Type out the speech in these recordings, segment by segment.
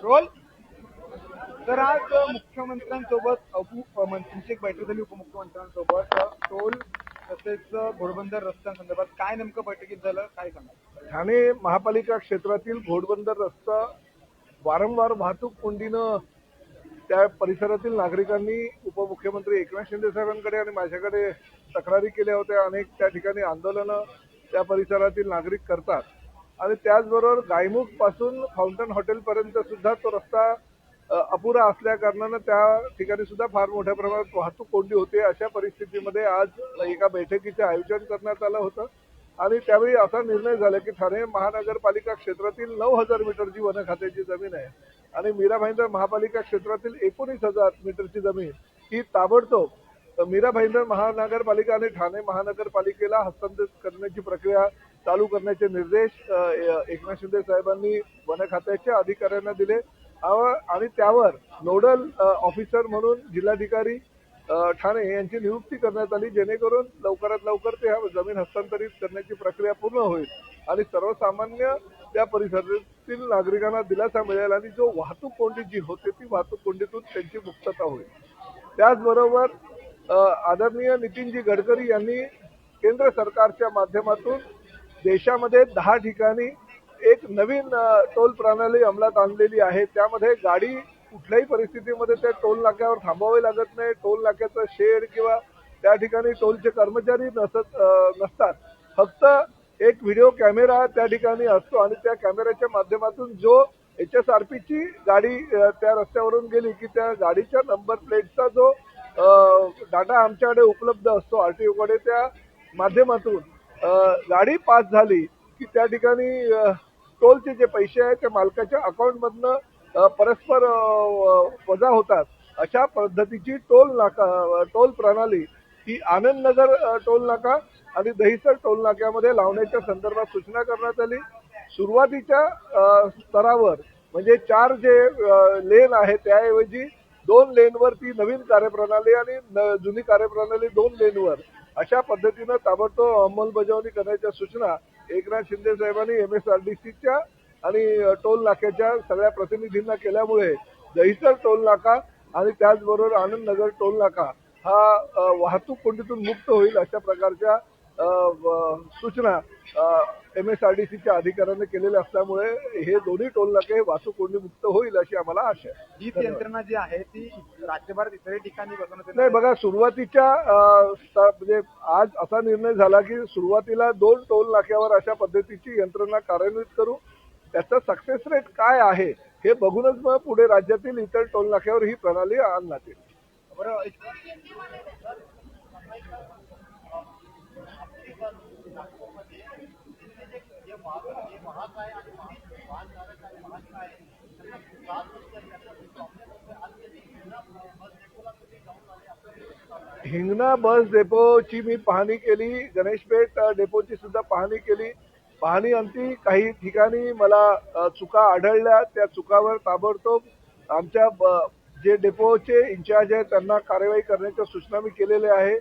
Role तर आज मुख्यमंत्र्यांसोबत तुमची एक बैठक झाली उपमुख्यमंत्र्यांसोबत टोल तसेच घोडबंदर रस्त्यांसंदर्भात काय नेमकं बैठकीत झालं काय सांगा? ठाणे महापालिका क्षेत्रातील घोडबंदर रस्ता वारंवार वाहतूक कोंडीनं त्या परिसरातील नागरिकांनी उपमुख्यमंत्री एकनाथ शिंदे साहेबांकडे आणि माझ्याकडे तक्रारी केल्या होत्या. अनेक त्या ठिकाणी आंदोलनं त्या परिसरातील नागरिक करतात आणि त्याचबरोबर गायमुख पासून फाउंटन हॉटेलपर्यंत सुद्धा तो रस्ता अपुरा असल्या कारणानं त्या ठिकाणी सुद्धा फार मोठ्या प्रमाणात वाहतूक कोंडी होते. अशा परिस्थितीमध्ये आज एका बैठकीचे आयोजन करण्यात आलं होतं आणि त्यावेळी असा निर्णय झाला की ठाणे महानगरपालिका क्षेत्रातील 9,000 मीटरची वन खात्याची जमीन आहे आणि मीरा भाईंदर महापालिका क्षेत्रातील 19,000 मीटरची जमीन ही ताबडतोब मीरा भाईंदर महानगरपालिका आणि ठाणे महानगरपालिकेला हस्तांतरित करण्याची प्रक्रिया चालू करण्याचे निर्देश एकनाथ शिंदे साहेबांनी वन खात्याच्या अधिकाऱ्यांना दिले आणि त्यावर नोडल ऑफिसर म्हणून जिल्हाधिकारी ठाणे यांची नियुक्ती करण्यात आली, जेणेकरून लवकरात लवकर ते जमीन हस्तांतरित करण्याची प्रक्रिया पूर्ण होईल आणि सर्वसामान्य त्या परिसरातील नागरिकांना दिलासा मिळेल आणि जो वाहतूक कोंडी जी होते ती वाहतूक कोंडीतून त्यांची मुक्तता होईल. त्याचबरोबर आदरणीय नितीनजी गडकरी यांनी केंद्र सरकारच्या माध्यमातून देशामध्ये 10 ठिकाणी एक नवीन टोल प्रणाली अंमलात आणलेली आहे. त्यामध्ये गाडी कुठल्याही परिस्थितीमध्ये त्या टोल नाक्यावर थांबवावे लागत नाही. टोल नाक्याचं शेड किंवा त्या ठिकाणी टोलचे कर्मचारी नसतात. फक्त एक व्हिडिओ कॅमेरा त्या ठिकाणी असतो आणि त्या कॅमेऱ्याच्या माध्यमातून जो HSRPची गाडी त्या रस्त्यावरून गेली की त्या गाडीच्या नंबर प्लेटचा जो डाटा आमच्याकडे उपलब्ध असतो RTOकडे, त्या माध्यमातून गाडी पास झाली की त्या ठिकाणी टोलचे जे पैसे आहेत ते मालकाच्या अकाउंटमधनं परस्पर वजा होतात. अशा पद्धतीची टोल प्रणाली ही आनंदनगर टोल नाका आणि दहिसर टोल नाक्यामध्ये लावण्याच्या संदर्भात सूचना करण्यात आली. सुरुवातीच्या स्तरावर म्हणजे 4 जे लेन आहे त्याऐवजी 2 लेनवर ती नवीन कार्यप्रणाली आणि जुनी कार्यप्रणाली 2 लेनवर अशा पद्धतीनं ताबडतोब अंमलबजावणी करण्याच्या सूचना एकनाथ शिंदे साहेबांनी MSRDCच्या आणि टोल नाक्याच्या सगळ्या प्रतिनिधींना केल्यामुळे दहिसर टोल नाका आणि त्याचबरोबर आनंदनगर टोल नाका हा वाहतूक कोंडीतून मुक्त होईल अशा प्रकारच्या सूचना MSRDCच्या अधिकाऱ्यांनी केलेल्या असल्यामुळे हे दोन्ही टोल नाके वाहतूक कोंडी मुक्त होईल अशी आम्हाला आशा आहे. ही यंत्रणा जी आहे ती राज्यभरात इतर ठिकाणी बसवण्यात नाही, बघा सुरुवातीच्या म्हणजे आज असा निर्णय झाला की सुरुवातीला 2 टोल नाक्यावर अशा पद्धतीची यंत्रणा कार्यान्वित करू. त्याचा सक्सेस रेट काय आहे हे बघूनच मग पुढे राज्यातील इतर टोल नाक्यावर ही प्रणाली आणण्यात येईल. बरं, हिंगणा बस डेपोची मी पाहणी केली, गणेशपेठ डेपोची सुद्धा पाहणी केली. पाहणी अंती काही ठिकाणी मला चुका आढळल्या. त्या चुकावर ताबडतोब आमच्या जे डेपोचे इन्चार्ज आहेत त्यांना कार्यवाही करण्याच्या सूचना मी केलेल्या आहे.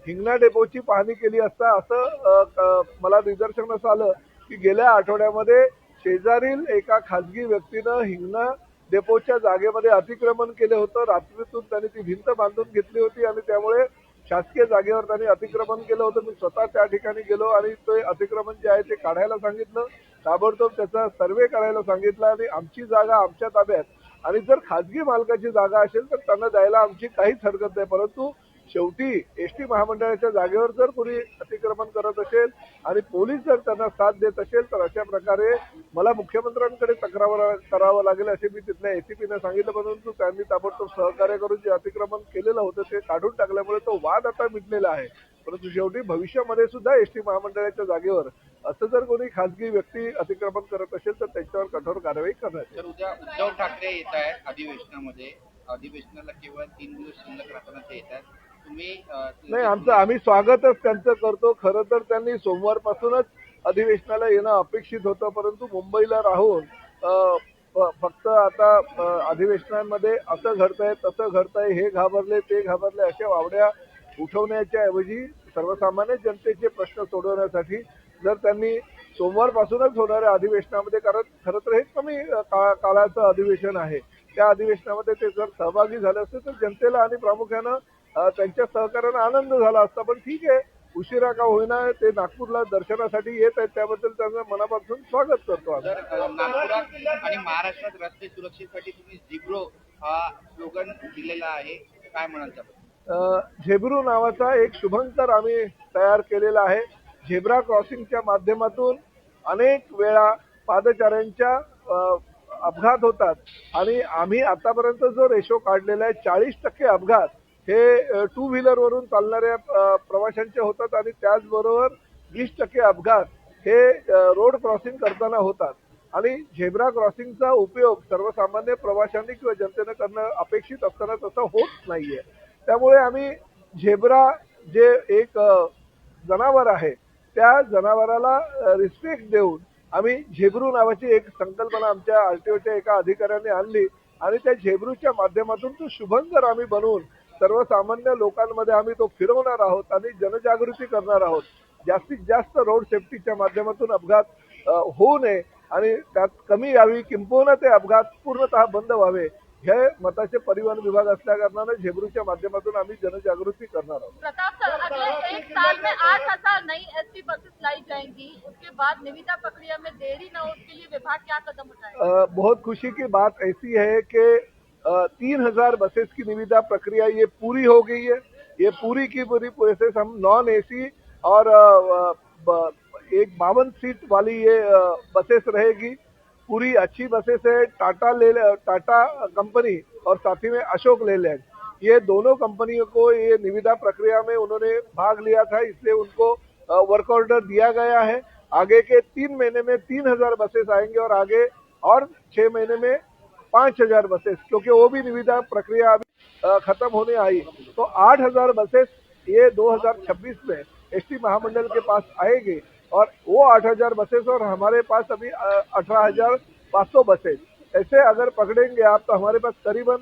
हिंगणा डेपोची पाहणी केली असता असं मला निदर्शनास आलं की गेल्या आठवड्यामध्ये शेजारील एका खाजगी व्यक्तीनं हिंगणा डेपोच्या जागेमध्ये अतिक्रमण केलं होतं. रात्रीतून त्यांनी ती भिंत बांधून घेतली होती आणि त्यामुळे शासकीय जागेवर त्यांनी अतिक्रमण केलं होतं. मी स्वतः त्या ठिकाणी गेलो आणि ते अतिक्रमण जे आहे ते काढायला सांगितलं. ताबडतोब त्याचा सर्वे करायला सांगितलं आणि आमची जागा आमच्या ताब्यात आणि जर खाजगी मालकाची जागा असेल तर त्यांना द्यायला आमची काहीच हरकत नाही. परंतु शेवटी SD महामंडळाच्या जागेवर जर कोणी अतिक्रमण करत असेल आणि पोलीस जर त्यांना साथ देत असेल तर अशा प्रकारे मला मुख्यमंत्र्यांकडे तक्रार करावं लागेल असे मी तिथल्या ACPने सांगितलं. परंतु त्यांनी ताबडतोब सहकार्य करून जे अतिक्रमण केलेलं होतं ते काढून टाकल्यामुळे तो वाद आता मिटलेला आहे. परंतु शेवटी भविष्यामध्ये सुद्धा SD महामंडळाच्या जागेवर असं जर कोणी खासगी व्यक्ती अतिक्रमण करत असेल तर त्याच्यावर कठोर कारवाई करण्यात येईल. तर उद्या उद्धव ठाकरे येत आहेत अधिवेशनामध्ये. अधिवेशनाला केवळ 3 दिवस शिल्लक राहताना ते येत आहेत. नाही, आम्ही स्वागतच त्यांचं करतो. खरं तर त्यांनी सोमवारपासूनच अधिवेशनाला येणं अपेक्षित होतं, परंतु मुंबईला राहून फक्त आता अधिवेशनांमध्ये असं घडतंय तसं घडतंय, हे घाबरले ते घाबरले अशा वावड्या उठवण्याच्या ऐवजी सर्वसामान्य जनतेचे प्रश्न सोडवण्यासाठी जर त्यांनी सोमवारपासूनच होणाऱ्या अधिवेशनामध्ये, कारण खरं तर हे कमी काळाचं अधिवेशन आहे, त्या अधिवेशनामध्ये ते जर सहभागी झाले असते तर जनतेला आणि प्रामुख्यानं त्यांच्या सहकार्यानं आनंद झाला असता. पण ठीक आहे, उशिरा का होईना ते नागपूरला दर्शनासाठी येत आहेत, त्याबद्दल त्यांचं मनापासून स्वागत करतो आम्ही. तर नागपुरात आणि महाराष्ट्रात रस्ते सुरक्षेसाठी तुम्ही झिब्रो हा स्लोगन दिलेला आहे, काय म्हणाल त्याबद्दल? झेब्रू नावाचा एक शुभंकर आम्ही तयार केलेला आहे. झेब्रा क्रॉसिंगच्या माध्यमातून अनेक वेळा पादचाऱ्यांच्या अपघात होतात आणि आम्ही आतापर्यंत जो रेशो काढलेला आहे 40% अपघात हे टू व्हीलरवरून चालणाऱ्या प्रवाशांचे होतात आणि त्याचबरोबर 20% अपघात हे रोड क्रॉसिंग करताना होतात. आणि झेब्रा क्रॉसिंगचा उपयोग सर्वसामान्य प्रवाशांनी किंवा जनतेनं करणं अपेक्षित असताना तसं होत नाहीये. त्यामुळे आम्ही झेब्रा जे एक जनावर आहे त्या जनावराला रिस्पेक्ट देऊन आम्ही झेब्रू नावाची एक संकल्पना आमच्या आरटीओच्या एका अधिकाऱ्याने आणली आणि त्या झेब्रूच्या माध्यमातून तो शुभंकर आम्ही बनवून सर्वसामान्य लोकांमध्ये आम्ही तो फिरवणार आहोत आणि जनजागृती करणार आहोत. जास्तीत जास्त रोड सेफ्टीच्या माध्यमातून अपघात होऊ नये आणि त्यात कमी यावी, किंबहुना ते अपघात पूर्णतः बंद व्हावे, हे मताचे परिवहन विभाग असल्या कारणाने झेब्रूच्या माध्यमातून आम्ही जनजागृती करणार आहोत. प्रताप सर, अगले 1 साल में 8,000 नई एसटी बसेस लाई जाएंगी, उसके बाद निविदा प्रक्रिया में देरी न हो उसके लिए विभाग क्या कदम उठाएगा? बहुत खुशी की बात ऐसी है कि 3,000 बसेस की निविदा प्रक्रिया ये पूरी हो गई है. ये पूरी की पूरी बसेस हम नॉन एसी और एक 52 सीट वाली ये बसेस रहेगी. पूरी अच्छी बसेस है. टाटा कंपनी और साथ ही में अशोक लेलैंड, ये दोनों कंपनियों को ये निविदा प्रक्रिया में उन्होंने भाग लिया था, इसलिए उनको वर्क ऑर्डर दिया गया है. आगे के 3 महीने में 3,000 बसेस आएंगे और आगे और 6 महीने में 5,000 बसेस, क्योंकि वो भी निविदा प्रक्रिया अभी खत्म होने आई. तो 8,000 बसेस ये 2026 में एसटी महामंडल के पास आएगी और वो 8,000 बसेस और हमारे पास अभी 18,500 बसेस, ऐसे अगर पकड़ेंगे आप तो हमारे पास करीबन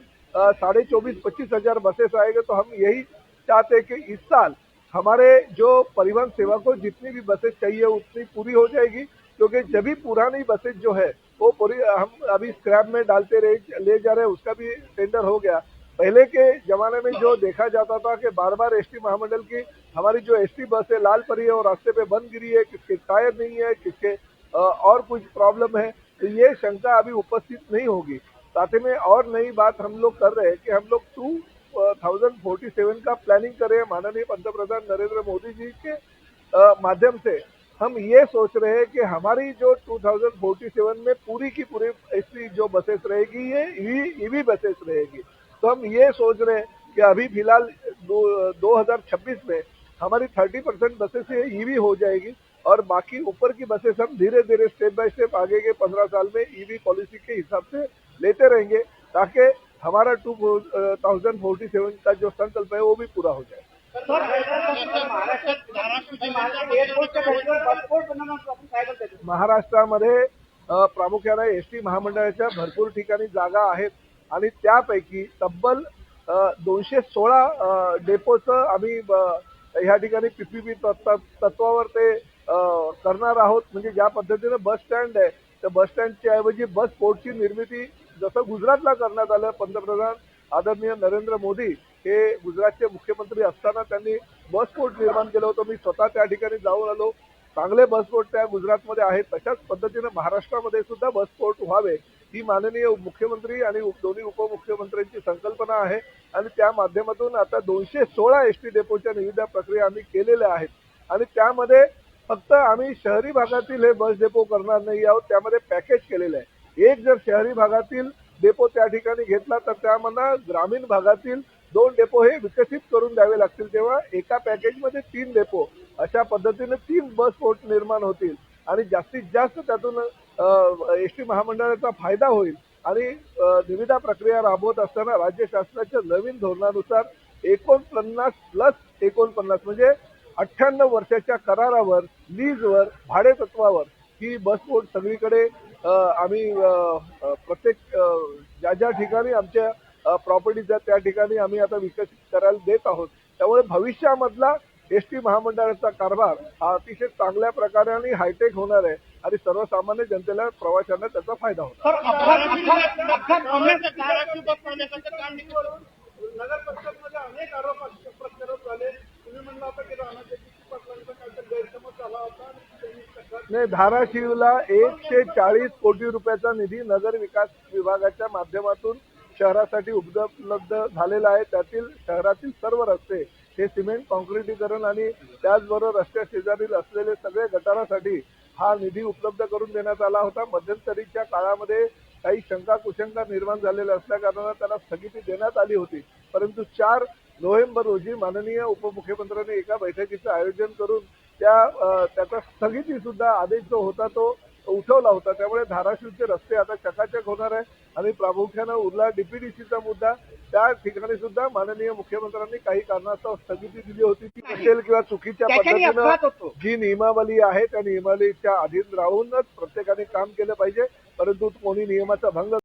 24,000-25,000 बसेस आएंगे. तो हम यही चाहते हैं कि इस साल हमारे जो परिवहन सेवा को जितनी भी बसेस चाहिए उतनी पूरी हो जाएगी, क्योंकि जब भी पुरानी बसेस जो है वो पूरी हम अभी स्क्रैप में डालते ले जा रहे हैं, उसका भी टेंडर हो गया. पहले के जमाने में जो देखा जाता था कि बार बार एसटी महामंडल की हमारी जो एसटी बस है लाल परी है और रास्ते पे बंद गिरी है, किसके टायर नहीं है, किसके और कुछ प्रॉब्लम है, तो ये शंका अभी उपस्थित नहीं होगी. साथ ही में और नई बात हम लोग कर रहे हैं कि हम लोग 2047 का प्लानिंग कर रहे हैं. माननीय पंतप्रधान नरेंद्र मोदी जी के माध्यम से हम ये सोच रहे हैं कि हमारी जो 2047 में पूरी की पूरी एसटी जो बसेस रहेगी ये ईवी बसेस रहेगी. तो हम ये सोच रहे हैं कि अभी फिलहाल 2026 में हमारी 30% बसेस ईवी हो जाएगी और बाकी ऊपर की बसेस हम धीरे धीरे स्टेप बाय स्टेप आगे के 15 साल में ईवी पॉलिसी के हिसाब से लेते रहेंगे, ताकि हमारा 2047 का जो संकल्प है वो भी पूरा हो जाए. महाराष्ट्रामध्ये प्रामुख्याने एसटी महामंडळाच्या भरपूर ठिकाणी जागा आहेत आणि त्यापैकी तब्बल 216 डेपोचं आम्ही ह्या ठिकाणी पीपीपी तत्वावर ते करणार आहोत. म्हणजे ज्या पद्धतीने बस स्टँड आहे त्या बस स्टँडच्या ऐवजी बस पोर्टची निर्मिती जसं गुजरातला करण्यात आलं. पंतप्रधान आदरणीय नरेंद्र मोदी हे गुजरातचे मुख्यमंत्री असताना त्यांनी बस पोर्ट निर्माण केलं होतं. मी स्वतः त्या ठिकाणी जाऊन आलो. चांगले बस पोर्ट त्या गुजरातमध्ये आहेत. तशाच पद्धतीने महाराष्ट्रामध्ये सुद्धा बस पोर्ट व्हावे ही माननीय मुख्यमंत्री आणि दोन्ही उपमुख्यमंत्र्यांची संकल्पना आहे आणि त्या माध्यमातून आता 216 एसटी डेपोच्या निविदा प्रक्रिया आम्ही केलेल्या आहेत आणि त्यामध्ये फक्त आम्ही शहरी भागातील हे बस डेपो करणार नाही आहोत, त्यामध्ये पॅकेज केलेलं आहे. एक जर शहरी भागातील डेपो त्या ठिकाणी घेतला तर त्यामध्ये ग्रामीण भागातील 2 डेपो हे विकसित करून द्यावे लागतील. तेव्हा एका पॅकेजमध्ये 3 डेपो अशा पद्धतीने 3 बस पोर्ट निर्माण होतील आणि जास्तीत जास्त त्यातून एसटी महामंडळाचा फायदा होईल. आणि निविदा प्रक्रिया राबवत असताना राज्य शासनाच्या नवीन धोरणानुसार 49+49 म्हणजे 98 वर्षाच्या करारावर, लीजवर, भाडे तत्वावर ही बस पोर्ट सगळीकडे आम्ही प्रत्येक ज्या ठिकाणी आमच्या प्रॉपर्टीज आहेत त्या ठिकाणी आम्ही आता विकसित करायला देत आहोत. त्यामुळे भविष्यामधला एसटी महामंडळाचा कारभार हा अतिशय चांगल्या प्रकारे आणि हायटेक होणार आहे. आणि सर्वसामान्य जनतेला प्रवाशांना त्याचा फायदा होता. नगर परिषदमध्ये अनेक आरोप प्रत्यारोप झाले. तुम्ही म्हणलं होतं की राणाजगदीश पाटलांचा काहीतरी गैरसमज झाला होता. नाही, धाराशिवला 140 कोटी रुपयाचा निधी नगर विकास विभागाच्या माध्यमातून शहरासाठी उपलब्ध झालेला आहे. त्यातील शहरातील सर्व रस्ते हे सिमेंट काँक्रिटीकरण आणि त्याचबरोबर रस्त्या शेजारील असलेले सगळे गटारासाठी हा निधी उपलब्ध करून देण्यात आला होता. मध्यंतरीच्या काळामध्ये काही शंका कुशंका निर्माण झालेल्या असल्या कारणाने त्याला स्थगिती देण्यात आली होती. परंतु 4 नोव्हेंबर रोजी माननीय उपमुख्यमंत्र्यांनी एका बैठकीचं आयोजन करून त्याचा स्थगिती सुद्धा आदेश जो होता तो उठवला होता. त्यामुळे धाराशिवचे रस्ते आता चकाचक होणार आहे आणि प्रामुख्यानं उरला डीपीडीसीचा मुद्दा. त्या ठिकाणी सुद्धा माननीय मुख्यमंत्र्यांनी काही कारणास्तव स्थगिती दिली होती. ती असेल किंवा चुकीच्या पद्धतीनं जी नियमावली आहे त्या नियमावलीच्या अधीन राहूनच प्रत्येकाने काम केलं पाहिजे. परंतु कोणी नियमाचा भंग